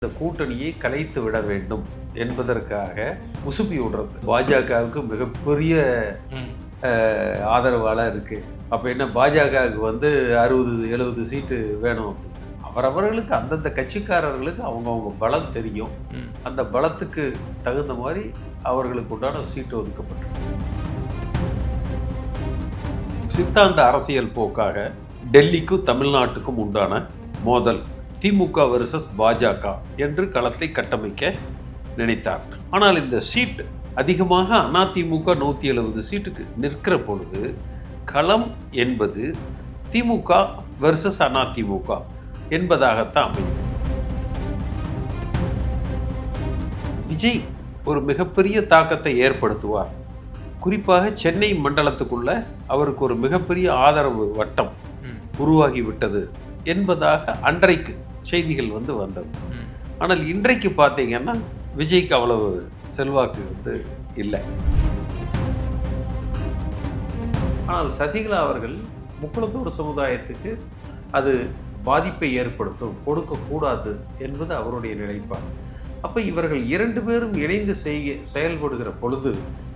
இந்த கூட்டணியை கலைத்து விட வேண்டும் என்பதற்காக உசுப்பி விடுறது பாஜகவுக்கு மிகப்பெரிய ஆதரவாளர் இருக்கு. அப்ப என்ன பாஜகவுக்கு 60-70 சீட்டு வேணும் அப்படின்னு அவரவர்களுக்கு அந்தந்த கட்சிக்காரர்களுக்கு அவங்கவுங்க பலம் தெரியும். அந்த பலத்துக்கு தகுந்த மாதிரி அவர்களுக்கு உண்டான சீட்டு ஒதுக்கப்பட்டிருக்கு. சித்தாந்த அரசியல் போக்காக டெல்லிக்கும் தமிழ்நாட்டுக்கும் உண்டான மோதல் திமுக வெர்சஸ் பாஜக என்று களத்தை கட்டமைக்க நினைத்தார். ஆனால் இந்த சீட் அதிகமாக அதிமுக 170 சீட்டுக்கு நிற்கிற பொழுது களம் என்பது திமுக வெர்சஸ் அதிமுக என்பதாகத்தான் அமையும். விஜய் ஒரு மிகப்பெரிய தாக்கத்தை ஏற்படுத்துவார். குறிப்பாக சென்னை மண்டலத்துக்குள்ள அவருக்கு ஒரு மிகப்பெரிய ஆதரவு வட்டம் உருவாகிவிட்டது என்பதாக அன்றைக்கு செய்திகள் வந்தது. ஆனால் இன்றைக்கு பார்த்தீங்கன்னா விஜய்க்கு அவ்வளவு செல்வாக்கு இல்லை. ஆனால் சசிகலா அவர்கள் முக்குளத்தூர் சமுதாயத்துக்கு அது பாதிப்பை ஏற்படுத்தும், கொடுக்கக்கூடாது என்பது அவருடைய நிலைப்பாடு. அப்போ இவர்கள் 2 பேரும் இணைந்து செயல்படுகிற பொழுது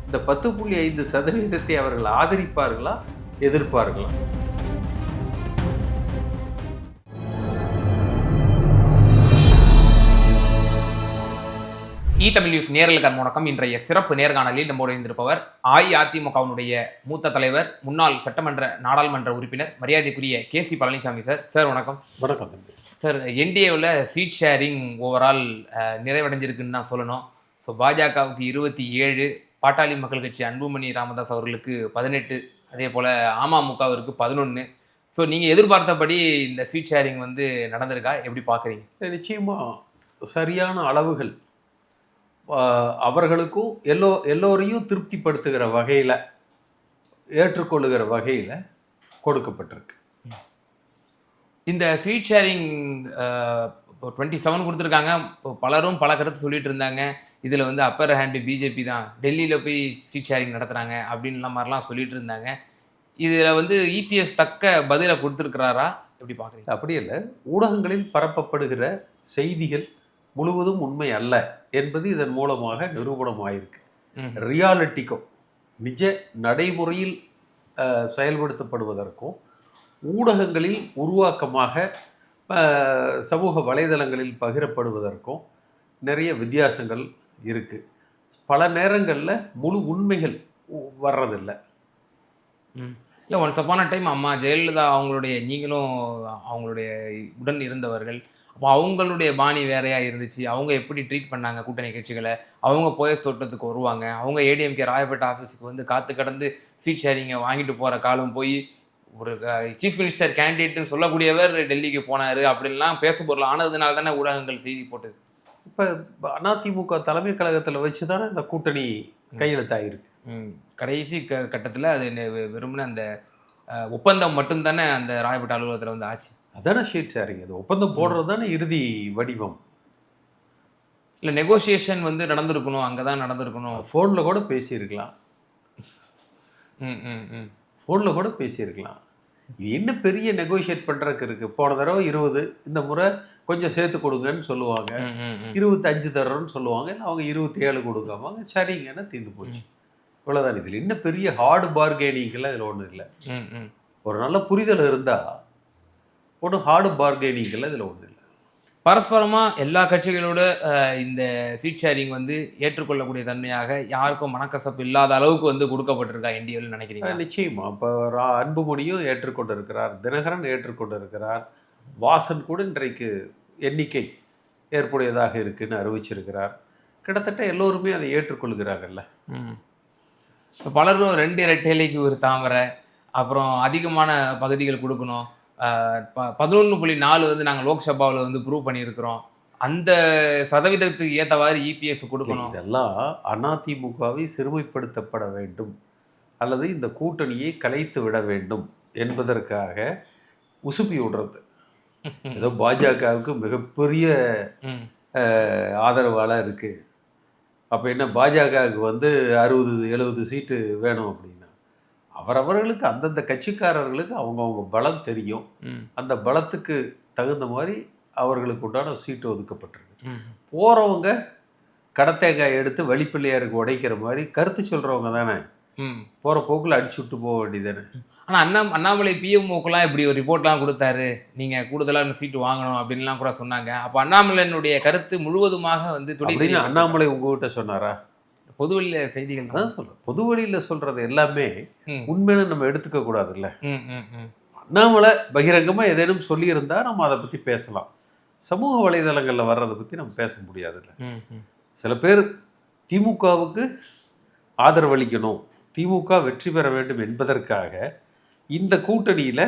இந்த 10.5% அவர்கள் ஆதரிப்பார்களா எதிர்ப்பார்களா? தமிழ் நியூஸ் நேரலுக்கு வணக்கம். இன்றைய சிறப்பு நேர்காணலில் நம்மோடு இருந்திருப்பவர் அஇஅதிமுகவினுடைய மூத்த தலைவர், முன்னாள் சட்டமன்ற நாடாளுமன்ற உறுப்பினர், மரியாதைக்குரிய KC பழனிசாமி சார். சார் வணக்கம். வணக்கம் சார். NDAவில் சீட் ஷேரிங் ஓவரால் நிறைவடைஞ்சிருக்குன்னு தான் சொல்லணும். ஸோ பாஜகவுக்கு 27, பாட்டாளி மக்கள் கட்சி அன்புமணி ராமதாஸ் அவர்களுக்கு 18, அதே போல் அமமுகவிற்கு 11. ஸோ நீங்கள் எதிர்பார்த்தபடி இந்த சீட் ஷேரிங் நடந்திருக்கா, எப்படி பார்க்குறீங்க? நிச்சயமாக சரியான அளவுகள் அவர்களுக்கும் எல்லோரையும் திருப்திப்படுத்துகிற வகையில், ஏற்றுக்கொள்ளுகிற வகையில் கொடுக்கப்பட்டிருக்கு. இந்த சீட் ஷேரிங் 27 கொடுத்துருக்காங்க. பலரும் பல கருத்து சொல்லிட்டு இருந்தாங்க. இதில் அப்பர் ஹேண்டு பிஜேபி தான், டெல்லியில் போய் சீட் ஷேரிங் நடத்துகிறாங்க அப்படின்ல மாதிரிலாம் சொல்லிட்டு இருந்தாங்க. இதில் EPS தக்க பதிலை கொடுத்துருக்கிறாரா, எப்படி பார்க்குறீங்க? அப்படி இல்லை, ஊடகங்களில் பரப்பப்படுகிற செய்திகள் முழுவதும் உண்மை அல்ல என்பது இதன் மூலமாக நிரூபணமாயிருக்கு. ரியாலிட்டிக்கும் நிஜ நடைமுறையில் செயல்படுத்தப்படுவதற்கும் ஊடகங்களில் உருவாக்கமாக சமூக வலைதளங்களில் பகிரப்படுவதற்கும் நிறைய வித்தியாசங்கள் இருக்குது. பல நேரங்களில் முழு உண்மைகள் வர்றதில்லை. இல்லை, ஒன்ஸ் அப்பான் அ டைம் அம்மா ஜெயலலிதா அவங்களுடைய, நீங்களும் அவங்களுடைய உடன் இருந்தவர்கள், அப்போ அவங்களுடைய பாணி வேறையாக இருந்துச்சு. அவங்க எப்படி ட்ரீட் பண்ணாங்க கூட்டணி கட்சிகளை, அவங்க போயஸ் தோட்டத்துக்கு வருவாங்க, அவங்க ஏடிஎம்கே ராயப்பேட்டை ஆஃபீஸுக்கு காத்து கடந்து சீட் ஷேரிங்கை வாங்கிட்டு போகிற காலம் போய் ஒரு சீஃப் மினிஸ்டர் கேண்டிடேட்னு சொல்லக்கூடியவர் டெல்லிக்கு போனார் அப்படின்லாம் பேசுபொருள் ஆனதுனால தானே ஊடகங்கள் செய்தி போட்டது. இப்போ அதிமுக தலைமை கழகத்தில் வச்சு தானே இந்த கூட்டணி கையெழுத்தாயிருக்கு. கடைசி கட்டத்தில் அது வெறும்னு அந்த ஒப்பந்தம் மட்டும்தானே அந்த ராயப்பேட்டை அலுவலகத்தில் ஆச்சு. அதானே ஷீட் ஷேரிங், அது ஒப்பந்தம் போடுறது தானே இறுதி வடிவம். இல்லை, நெகோசியேஷன் நடந்திருக்கணும், அங்கே தான் நடந்திருக்கணும். ஃபோனில் கூட பேசியிருக்கலாம். ஃபோனில் கூட பேசியிருக்கலாம். இது என்ன பெரிய நெகோஷியேட் பண்ணுறதுக்கு இருக்குது? போன தடவை 20, இந்த முறை கொஞ்சம் சேர்த்து கொடுங்கன்னு சொல்லுவாங்க, 25 தர்றோன்னு சொல்லுவாங்க, இல்லை அவங்க 27 கொடுக்காமாங்க, சரிங்கன்னா தீர்ந்து போச்சு. இவ்வளோதான். இதில் இன்னும் பெரிய ஹார்டு பார்கெனிங்கெல்லாம் இதில் ஒன்றும் இல்லை. ஒரு நல்ல புரிதல் இருந்தால் ஒன்றும் ஹார்டு பார்கெனிங்கெல்லாம் இதில் ஒன்றும் இல்லை. பரஸ்பரமாக எல்லா கட்சிகளோட இந்த சீட் ஷேரிங் ஏற்றுக்கொள்ளக்கூடிய தன்மையாக யாருக்கும் மனக்கசப்பு இல்லாத அளவுக்கு கொடுக்கப்பட்டிருக்கா NDAவில் நினைக்கிறீங்க? நிச்சயமாக. இப்போ அன்புமணியும் ஏற்றுக்கொண்டு இருக்கிறார், தினகரன் ஏற்றுக்கொண்டு இருக்கிறார், வாசன் கூட இன்றைக்கு எண்ணிக்கை ஏற்புடையதாக இருக்குன்னு அறிவிச்சிருக்கிறார். கிட்டத்தட்ட எல்லோருமே அதை ஏற்றுக்கொள்கிறாங்கல்ல. இப்போ பலரும் 2 இரட்டைலைக்கு ஒரு தாமரை, அப்புறம் அதிகமான பகுதிகள் கொடுக்கணும், 11.4 நாங்கள் லோக்சபாவில் ப்ரூவ் பண்ணியிருக்கிறோம், அந்த சதவீதத்துக்கு ஏற்றவாறு EPS கொடுக்கணும். இதெல்லாம் அதிமுகவை சிறுமைப்படுத்தப்பட வேண்டும் அல்லது இந்த கூட்டணியை கலைத்து விட வேண்டும் என்பதற்காக உசுப்பி விடுறது. ஏதோ பாஜகவுக்கு மிகப்பெரிய ஆதரவாளர் இருக்கு, அப்போ என்ன பாஜகவுக்கு 60-70 சீட்டு வேணும் அப்படின்னா அவரவர்களுக்கு அந்தந்த கட்சிக்காரர்களுக்கு அவங்கவுங்க பலம் தெரியும். அந்த பலத்துக்கு தகுந்த மாதிரி அவர்களுக்கு உண்டான சீட்டு ஒதுக்கப்பட்டிருக்கு. போறவங்க கடத்தேங்காய் எடுத்து வழிப்பிள்ளையாருக்கு உடைக்கிற மாதிரி கருத்து சொல்றவங்க தானே போற போக்குல அடிச்சு விட்டு போக வேண்டியதானே. ஆனா அண்ணாமலை பிஎம்ஓக்கெல்லாம் இப்படி ஒரு ரிப்போர்ட்லாம் கொடுத்தாரு, நீங்க கூடுதலா சீட்டு வாங்கணும் அப்படின்லாம் கூட சொன்னாங்க. அப்ப அண்ணாமலையினுடைய கருத்து முழுவதுமாக வந்து அப்படின்னு அண்ணாமலை உங்ககிட்ட சொன்னாரா? பொதுவெளியில செய்திகள் தான் சொல்றேன். பொது வழியில சொல்றது எல்லாமே உண்மைன்னு நம்ம எடுத்துக்க கூடாதுல்ல. அண்ணாமலை பகிரங்கமா ஏதேனும் சொல்லியிருந்தா நம்ம அதை பத்தி பேசலாம். சமூக வலைதளங்கள்ல வர்றதை பத்தி நம்ம பேச முடியாதுல்ல. சில பேர் திமுகவுக்கு ஆதரவளிக்கணும், திமுக வெற்றி பெற வேண்டும் என்பதற்காக இந்த கூட்டணியில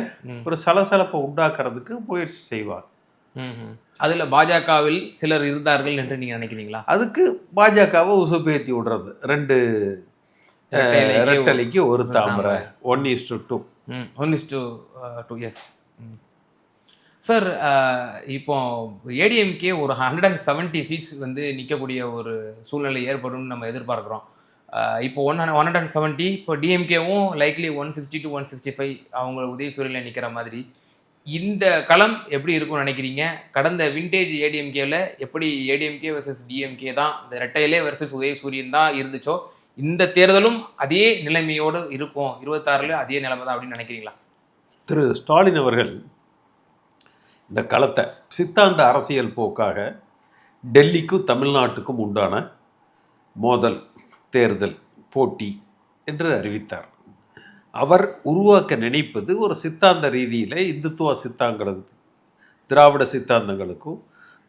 ஒரு சலசலப்பை உண்டாக்குறதுக்கு முயற்சி செய்வார். அதுல பாஜகவில் சிலர் இருந்தார்கள் என்று நீங்க நினைக்கிறீங்களா? அதுக்கு பாஜகவை உசுப்பேத்தி விடுறது, 2 ரெட்டலைக்கு ஒரு தாமரை, 1:2. 1:2 எஸ். சார், இப்போ ஏடிஎம்கே ஒரு 170 சீட்ஸ் வந்து நிற்கக்கூடிய ஒரு சூழ்நிலை ஏற்படும் நம்ம எதிர்பார்க்குறோம். இப்போ 170, இப்போ டிஎம்கேவும் லைக்லி 160 to 165 அவங்க உதயசூரியனில் நிற்கிற மாதிரி இந்த களம் எப்படி இருக்கும்னு நினைக்கிறீங்க? கடந்த விண்டேஜ் ஏடிஎம்கேவில் எப்படி ஏடிஎம்கே வர்சஸ் டிஎம்கே தான், இந்த ரெட்டையிலே வர்சஸ் உதயசூரியன் தான் இருந்துச்சோ, இந்த தேர்தலும் அதே நிலைமையோடு இருக்கும், 26ல அதே நிலைமை தான் அப்படின்னு நினைக்கிறீங்களா? திரு ஸ்டாலின் அவர்கள் இந்த களத்தை சித்தாந்த அரசியல் போக்காக டெல்லிக்கும் தமிழ்நாட்டுக்கும் உண்டான மோதல், தேர்தல், போட்டி என்று அறிவித்தார். அவர் உருவாக்க நினைப்பது ஒரு சித்தாந்த ரீதியில் இந்துத்துவ சித்தாந்தங்களுக்கு, திராவிட சித்தாந்தங்களுக்கும்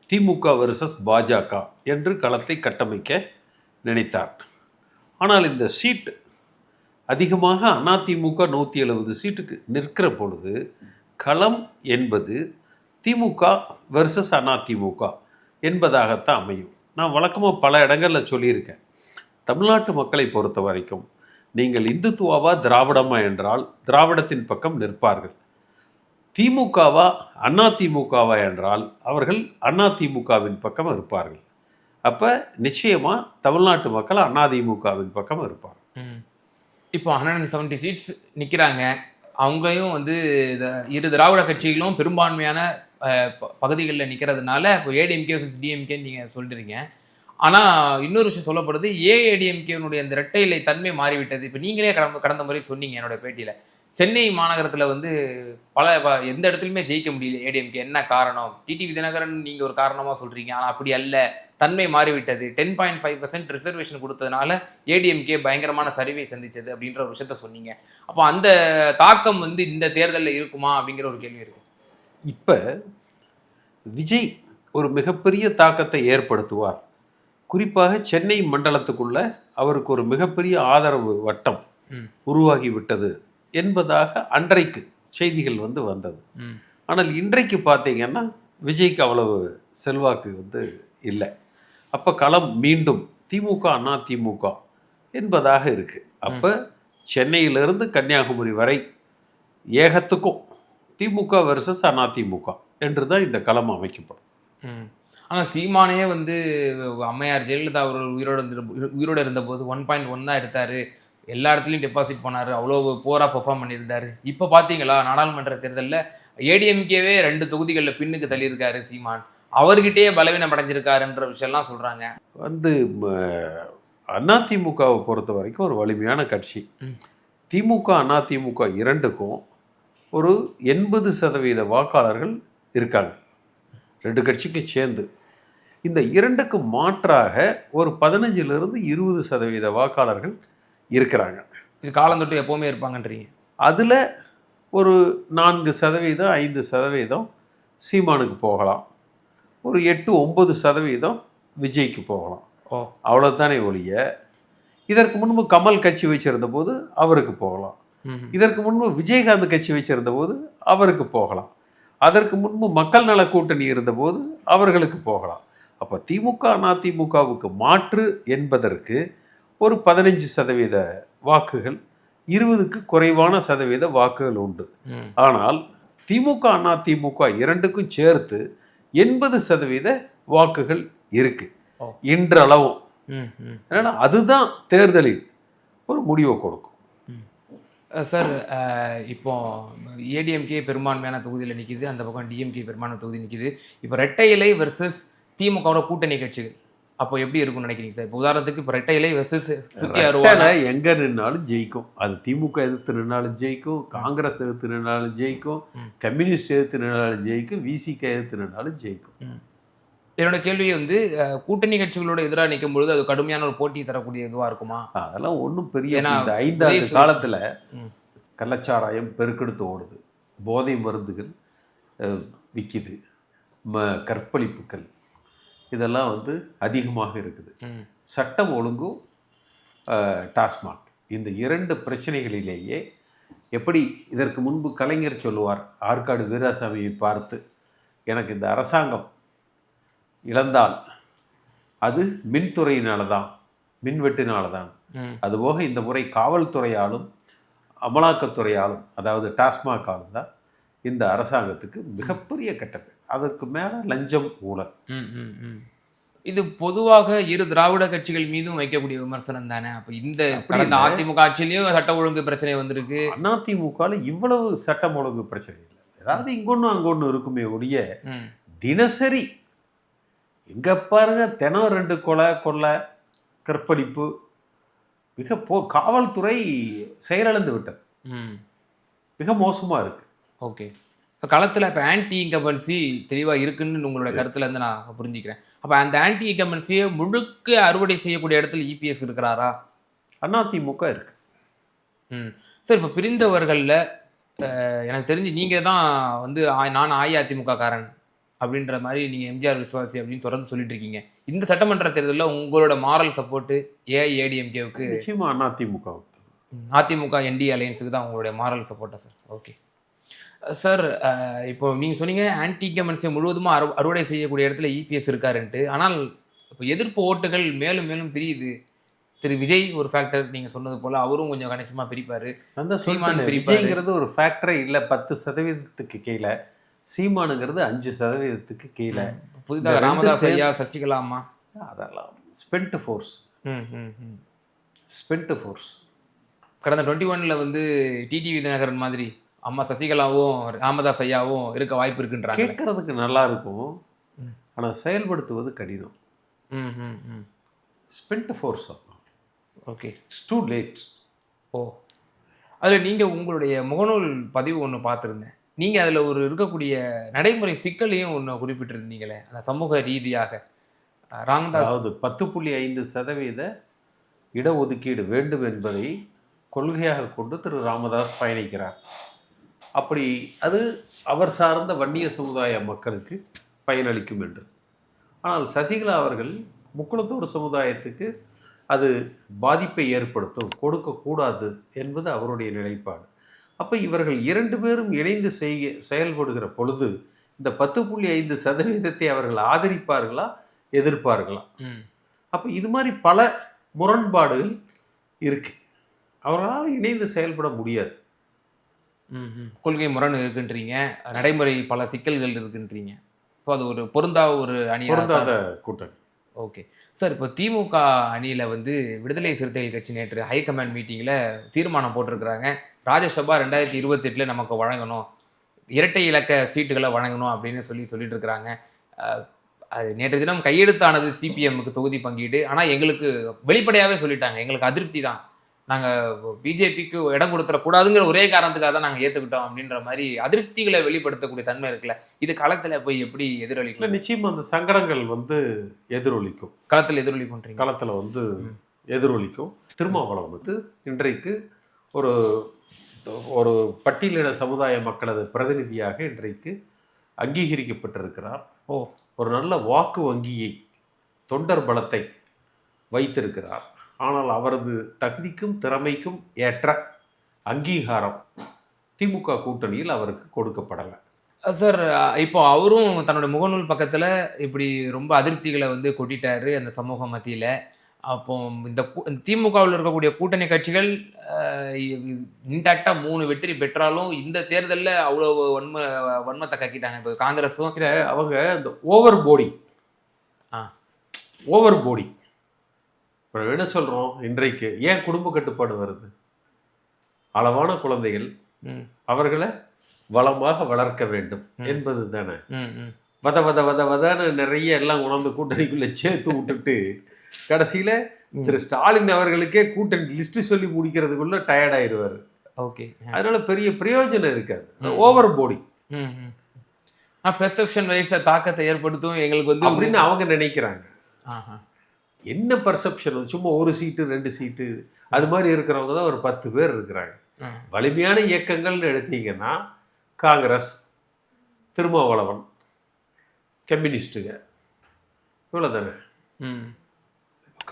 திமுக வெர்சஸ் பாஜக என்று களத்தை கட்டமைக்க நினைத்தார். ஆனால் இந்த சீட் அதிகமாக அதிமுக 170 சீட்டுக்கு நிற்கிற பொழுது களம் என்பது திமுக வெர்சஸ் அதிமுக என்பதாகத்தான் அமையும். நான் வழக்கமாக பல இடங்களில் சொல்லியிருக்கேன், தமிழ்நாட்டு மக்களை பொறுத்த வரைக்கும் நீங்கள் இந்துத்துவாவா திராவிடமா என்றால் திராவிடத்தின் பக்கம் நிற்பார்கள், திமுகவா அதிமுகவா என்றால் அவர்கள் அதிமுகவின் பக்கம் இருப்பார்கள். அப்போ நிச்சயமாக தமிழ்நாட்டு மக்கள் அதிமுகவின் பக்கம் இருப்பார்கள். இப்போ 170 சீட்ஸ் நிற்கிறாங்க, அவங்களையும் வந்து இரு திராவிட கட்சிகளும் பெரும்பான்மையான பகுதிகளில் நிற்கிறதுனால இப்போ ஏடிஎம்கே வர்சஸ் டிஎம்கேன்னு நீங்கள் சொல்கிறீங்க. ஆனால் இன்னொரு விஷயம் சொல்லப்படுது, ஏஐடிஎம்கேனுடைய அந்த இரட்டை இலை தன்மை மாறிவிட்டது. இப்போ நீங்களே கடந்த முறை சொன்னீங்க என்னோட பேட்டியில், சென்னை மாநகரத்தில் வந்து எந்த இடத்துலையுமே ஜெயிக்க முடியல ஏடிஎம்கே, என்ன காரணம்? டிடிவி தினகரன் நீங்கள் ஒரு காரணமாக சொல்கிறீங்க, ஆனால் அப்படி அல்ல, தன்மை மாறிவிட்டது, 10.5% ரிசர்வேஷன் கொடுத்ததுனால ஏடிஎம்கே பயங்கரமான சரிவை சந்திச்சது அப்படின்ற ஒரு விஷயத்த சொன்னீங்க. அப்போ அந்த தாக்கம் வந்து இந்த தேர்தலில் இருக்குமா அப்படிங்கிற ஒரு கேள்வி இருக்கு. இப்போ விஜய் ஒரு மிகப்பெரிய தாக்கத்தை ஏற்படுத்துவார், குறிப்பாக சென்னை மண்டலத்துக்குள்ள அவருக்கு ஒரு மிகப்பெரிய ஆதரவு வட்டம் உருவாகிவிட்டது என்பதாக அன்றைக்கு செய்திகள் வந்து வந்தது. ஆனால் இன்றைக்கு பார்த்தீங்கன்னா விஜய்க்கு அவ்வளவு செல்வாக்கு வந்து இல்லை. அப்போ களம் மீண்டும் திமுக அதிமுக என்பதாக இருக்கு. அப்போ சென்னையிலிருந்து கன்னியாகுமரி வரை ஏகத்துக்கும் திமுக வெர்சஸ் அதிமுக என்று தான் இந்த களம் அமைக்கப்படும். ஆனால் சீமானே வந்து அம்மையார் ஜெயலலிதா அவர்கள் உயிரோடு இருந்தபோது 1.1 தான் எடுத்தார், எல்லா இடத்துலையும் டெபாசிட் பண்ணார், அவ்வளோ போராக பெர்ஃபார்ம் பண்ணியிருந்தார். இப்போ பார்த்தீங்களா நாடாளுமன்ற தேர்தலில் ஏடிஎம்கேவே 2 தொகுதிகளில் பின்னுக்கு தள்ளியிருக்காரு சீமான், அவர்கிட்டயே பலவீனம் அடைஞ்சிருக்காருன்ற விஷயம்லாம் சொல்கிறாங்க. வந்து அதிமுகவை பொறுத்த வரைக்கும் ஒரு வலிமையான கட்சி. திமுக அதிமுக இரண்டுக்கும் ஒரு 80% வாக்காளர்கள் இருக்காங்க, 2 கட்சிக்கும் சேர்ந்து. இந்த 2க்கு மாற்றாக ஒரு 15லிருந்து 20% வாக்காளர்கள் இருக்கிறாங்க. இது காலந்தொட்டு எப்போவுமே இருப்பாங்கன்றீங்க. அதில் ஒரு 4%, 5% சீமானுக்கு போகலாம், ஒரு 8-9% விஜய்க்கு போகலாம். அவ்வளோதானே ஒழிய இதற்கு முன்பு கமல் கட்சி வச்சிருந்த போது அவருக்கு போகலாம், இதற்கு முன்பு விஜயகாந்த் கட்சி வச்சிருந்த போது அவருக்கு போகலாம், அதற்கு முன்பு மக்கள் நல கூட்டணி இருந்தபோது அவர்களுக்கு போகலாம். அப்போ திமுக அதிமுகவுக்கு மாற்று என்பதற்கு ஒரு 15% வாக்குகள், 20க்கு குறைவான சதவீத வாக்குகள் உண்டு. ஆனால் திமுக அதிமுக இரண்டுக்கும் சேர்த்து 80% வாக்குகள் இருக்கு இன்றளவும். ஏன்னா அதுதான் தேர்தலில் ஒரு முடிவை கொடுக்கும். சார், இப்போ ஏடிஎம்கே பெரும்பான்மையான தொகுதியில் நிற்கிது, அந்த பக்கம் டிஎம்கே பெரும்பான்மை தொகுதி நிற்கிது. இப்போ ரெட்டை இலை வெர்சஸ் திமுகவோட கூட்டணி கட்சிகள் அப்போ எப்படி இருக்கும்னு நினைக்கிறீங்க சார்? இப்போ உதாரணத்துக்கு இப்போ ரெட்டை இலை வெர்சஸ் சுத்தி ரெட்டலை அருவானா. எங்க நின்னாலும் ஜெயிக்கும். அது திமுக எதிர்த்து நின்னாலும் ஜெயிக்கும், காங்கிரஸ் எதிர்த்து நின்னாலும் ஜெயிக்கும், கம்யூனிஸ்ட் எதிர்த்து நின்னாலும் ஜெயிக்கும், விசிக எதிர்த்து நின்னாலும் ஜெயிக்கும். என்னோட கேள்வி வந்து கூட்டணி கட்சிகளோட எதிராக நிற்கும் பொழுது அது கடுமையான ஒரு போட்டி தரக்கூடிய இதுவா இருக்குமா? அதெல்லாம் ஒன்றும் பெரிய ஏன்னா இந்த 5 ஆண்டு உதயசூரியன் காலத்துல கள்ளச்சாராயம் பெருக்கெடுத்து ஓடுது, போதை மருந்துகள் விற்கிது, கற்பழிப்புகள் இதெல்லாம் வந்து அதிகமாக இருக்குது. சட்டம் ஒழுங்கும் டாஸ்மாக் இந்த 2 பிரச்சனைகளிலேயே எப்படி இதற்கு முன்பு கலைஞர் சொல்லுவார் ஆற்காடு வீராசாமியை பார்த்து, எனக்கு இந்த அரசாங்கம் இழந்தால் அது மின்துறையினால தான், மின்வெட்டினால தான். அதுபோக இந்த முறை காவல்துறையாலும் அமலாக்கத்துறையாலும் அதாவது டாஸ்மாகாலும் தான் இந்த அரசாங்கத்துக்கு மிகப்பெரிய கெட்டது. அதற்கு மேல லஞ்சம், ஊழல். இது பொதுவாக இரு திராவிட கட்சிகள் மீதும் வைக்கக்கூடிய விமர்சனம் தானே. அப்ப இந்த கடந்த அதிமுக ஆட்சியிலயும் சட்ட ஒழுங்கு பிரச்சனை வந்திருக்கு. அதிமுகல இவ்வளவு சட்டம் ஒழுங்கு பிரச்சனை இல்லை. ஏதாவது இங்கொன்னு அங்கொன்னு இருக்குமே ஒழிய தினசரி எங்க பாருங்க தினம் 2 கொலை, கற்பழிப்பு. காவல்துறை செயலிழந்து விட்டது. மிக மோசமா இருக்கு. ஓகே. இப்போ களத்தில் இப்போ ஆன்டி இன்கம்பன்சி தெளிவாக இருக்குன்னு உங்களோட கருத்துல இருந்து நான் புரிஞ்சுக்கிறேன். அப்போ அந்த ஆன்டி இன்கம்பன்சியை முழுக்க அறுவடை செய்யக்கூடிய இடத்துல இபிஎஸ் இருக்கிறாரா? அதிமுக இருக்கு. சார் இப்போ பிரிந்தவர்களில் எனக்கு தெரிஞ்சு நீங்கள் தான் வந்து நான் அஇஅதிமுக காரன் அப்படின்ற மாதிரி நீங்கள் எம்ஜிஆர் விசுவாசி அப்படின்னு தொடர்ந்து சொல்லிட்டு இருக்கீங்க. இந்த சட்டமன்ற தேர்தலில் உங்களோட மாரல் சப்போர்ட்டு ஏஐஏடிஎம்கேவுக்கு? நிச்சயமா அதிமுக. அதிமுக என்டி அலையன்ஸுக்கு தான் உங்களுடைய மாரல் சப்போர்ட்டா சார்? Okay sir. இப்போ நீங்கள் சொன்னீங்க ஆன்டி இன்கம்பன்சியை முழுவதுமாக அறுவடை செய்யக்கூடிய இடத்துல இபிஎஸ் இருக்காருன்ட்டு. ஆனால் இப்போ எதிர்ப்பு ஓட்டுகள் மேலும் மேலும் பிரியுது. திரு விஜய் ஒரு ஃபேக்டர், நீங்கள் சொன்னது போல் அவரும் கொஞ்சம் கணிசமாக பிரிப்பார். அந்த சீமான் விஜய்ங்கிறது ஒரு ஃபேக்டரே இல்லை. 10% கீழே, சீமானுங்கிறது 5% கீழே. புதிதாக ராமதாஸ் ஐயா, சசிகலா அம்மா, அதெல்லாம் ஸ்பென்ட் ஃபோர்ஸ். Spent force. கடந்த 21 வந்து டிடிவி தினகரன் மாதிரி அம்மா சசிகலாவும் ராமதாஸ் ஐயாவும் இருக்க வாய்ப்பு இருக்குன்றாங்க. கேட்கறதுக்கு நல்லா இருக்கும், ஆனால் செயல்படுத்துவது கடினம். Spent force. Okay. It's too late. ஓ, அதில் நீங்கள் உங்களுடைய முகநூல் பதிவு ஒன்று பார்த்துருந்தேன். நீங்கள் அதில் ஒரு இருக்கக்கூடிய நடைமுறை சிக்கலையும் ஒன்று குறிப்பிட்டிருந்தீங்களே, அந்த சமூக ரீதியாக ராமதாஸ். அதாவது 10.5% இடஒதுக்கீடு வேண்டும் என்பதை கொள்கையாக கொண்டு திரு ராமதாஸ் பயணிக்கிறார். அப்படி அது அவர் சார்ந்த வன்னிய சமுதாய மக்களுக்கு பயனளிக்கும் என்று. ஆனால் சசிகலா அவர்கள் முக்குளத்தூர் சமுதாயத்துக்கு அது பாதிப்பை ஏற்படுத்தும், கொடுக்கக்கூடாது என்பது அவருடைய நிலைப்பாடு. அப்போ இவர்கள் 2 பேரும் இணைந்து செயல்படுகிற பொழுது இந்த 10.5% அவர்கள் ஆதரிப்பார்களா, எதிர்ப்பார்களா? அப்போ இது மாதிரி பல முரண்பாடுகள் இருக்கு. அவர்களால் இணைந்து செயல்பட முடியாது. கொள்கை முரண் இருக்குன்றீங்க, நடைமுறை பல சிக்கல்கள் இருக்குன்றீங்க. ஸோ அது ஒரு பொருந்தாத ஒரு பொருந்தாத கூட்டணி. Okay sir. இப்போ திமுக அணியில் வந்து விடுதலை சிறுத்தைகள் கட்சி நேற்று ஹைகமாண்ட் மீட்டிங்கில் தீர்மானம் போட்டிருக்கிறாங்க. ராஜ்யசபா 2028 நமக்கு வழங்கணும், இரட்டை இலக்க சீட்டுகளை வழங்கணும் அப்படின்னு சொல்லிட்டு இருக்கிறாங்க. அது நேற்று தினம் கையெழுத்தானது சிபிஎம்முக்கு தொகுதி பங்கீடு. ஆனால் எங்களுக்கு வெளிப்படையாகவே சொல்லிட்டாங்க, எங்களுக்கு அதிருப்தி தான், நாங்கள் பிஜேபிக்கு இடம் கொடுத்துடக்கூடாதுங்கிற ஒரே காரணத்துக்காக தான் நாங்கள் ஏற்றுக்கிட்டோம் அப்படின்ற மாதிரி அதிருப்திகளை வெளிப்படுத்தக்கூடிய தன்மை இருக்குல்ல. இது களத்தில் போய் எப்படி எதிரொலிக்கும்? நிச்சயமாக அந்த சங்கடங்கள் வந்து எதிரொலிக்கும். களத்தில் எதிரொலிக்கும். களத்தில் வந்து எதிரொலிக்கும். திருமாவளவன் வந்து இன்றைக்கு ஒரு ஒரு பட்டியலின சமுதாய மக்களது பிரதிநிதியாக இன்றைக்கு அங்கீகரிக்கப்பட்டிருக்கிறார். ஒரு நல்ல வாக்கு வங்கியை, தொண்டர் பலத்தை வைத்திருக்கிறார். ஆனால் அவரது தகுதிக்கும் திறமைக்கும் ஏற்ற அங்கீகாரம் திமுக கூட்டணியில் அவருக்கு கொடுக்கப்படலை. சார் இப்போ அவரும் தன்னோட முகநூல் பக்கத்தில் இப்படி ரொம்ப அதிருப்திகளை வந்து கொட்டிட்டாரு அந்த சமூக மத்தியில். அப்போ இந்த திமுகவில் இருக்கக்கூடிய கூட்டணி கட்சிகள் இன்டாக்டாக 3 வெற்றி பெற்றாலும் இந்த தேர்தலில் அவ்வளோ வன்மத்தை கக்கிட்டாங்க. இப்போ காங்கிரஸும் அவங்க இந்த ஓவர் போடி இப்போ என்ன சொல்கிறோம், இன்றைக்கு ஏன் குடும்ப கட்டுப்பாடு வருது? அளவான குழந்தைகள், அவர்களை வளமாக வளர்க்க வேண்டும் என்பது தானே. வதன்னு நிறைய எல்லாம் உணர்ந்து கூட்டணிக்குள்ள சேர்த்து விட்டுட்டு கடைசியில திரு ஸ்டாலின் அவர்களுக்கே கூட்டணி லிஸ்ட் சொல்லி முடிக்கிறதுக்குள்ள டயர்ட் ஆயிடுவாரு. ஓகே. அதனால பெரிய பிரயோஜனம் இருக்காது. ஓவர் போடி பெர்செப்ஷன் வைஸ் தாக்கத்தை ஏற்படுத்தும் எங்களுக்கு வந்து அப்படின்னு அவங்க நினைக்கிறாங்க. என்ன பர்செப்ஷன்? சும்மா ஒரு சீட்டு 2 சீட்டு அது மாதிரி இருக்கிறவங்க தான் ஒரு 10 பேர் இருக்கிறாங்க. வலிமையான இயக்கங்கள்னு எடுத்தீங்கன்னா காங்கிரஸ், திருமாவளவன், கம்யூனிஸ்டுங்க, இவ்வளவுதானே.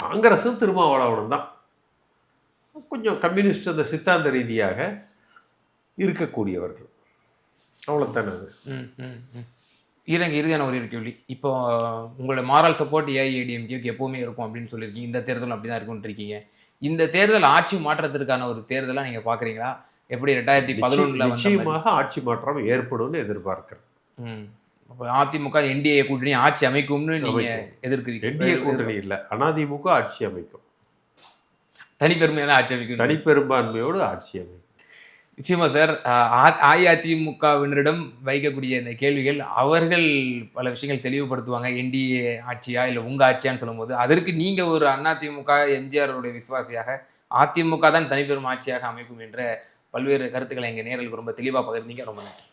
காங்கிரஸும் திருமாவளவனும் தான். கொஞ்சம் கம்யூனிஸ்ட் அந்த சித்தாந்த ரீதியாக இருக்கக்கூடியவர்கள், அவ்வளோதானே. அது இறுதியான ஒரு கேள்வி. இப்போ உங்களோட மாரல் சப்போர்ட் ஏஐஏடிஎம்கேக்கு எப்பவுமே இருக்கும் அப்படின்னு சொல்லியிருக்கீங்க. இந்த தேர்தல் அப்படிதான் இருக்குன்னு இருக்கீங்க. இந்த தேர்தல் ஆட்சி மாற்றத்திற்கான ஒரு தேர்தலா நீங்க பாக்குறீங்களா? எப்படி 2011 நிச்சயமாக ஆட்சி மாற்றம் ஏற்படும்னு எதிர்பார்க்கிறேன். அதிமுக என்டிஏ கூட்டணி ஆட்சி அமைக்கும்னு நீங்க எதிர்க்கிறீங்க? என்டிஏ கூட்டணி இல்ல, அதிமுக ஆட்சி அமைக்கும். தனிப்பெருமையான ஆட்சி அமைக்கும். தனிப்பெரும்பான்மையோடு ஆட்சி அமைக்கும். நிச்சயமா சார். அஇஅதிமுகவினரிடம் வைக்கக்கூடிய இந்த கேள்விகள் அவர்கள் பல விஷயங்கள் தெளிவுபடுத்துவாங்க. என்டிஏ ஆட்சியா இல்லை உங்க ஆட்சியான்னு சொல்லும்போது அதற்கு நீங்க ஒரு அதிமுக எம்ஜிஆருடைய விசுவாசியாக அதிமுக தான் தனிப்பெரும் ஆட்சியாக அமைக்கும் என்ற பல்வேறு கருத்துக்களை எங்க நேயர்களுக்கு ரொம்ப தெளிவாக பகிர்ந்தீங்க. ரொம்ப நன்றி.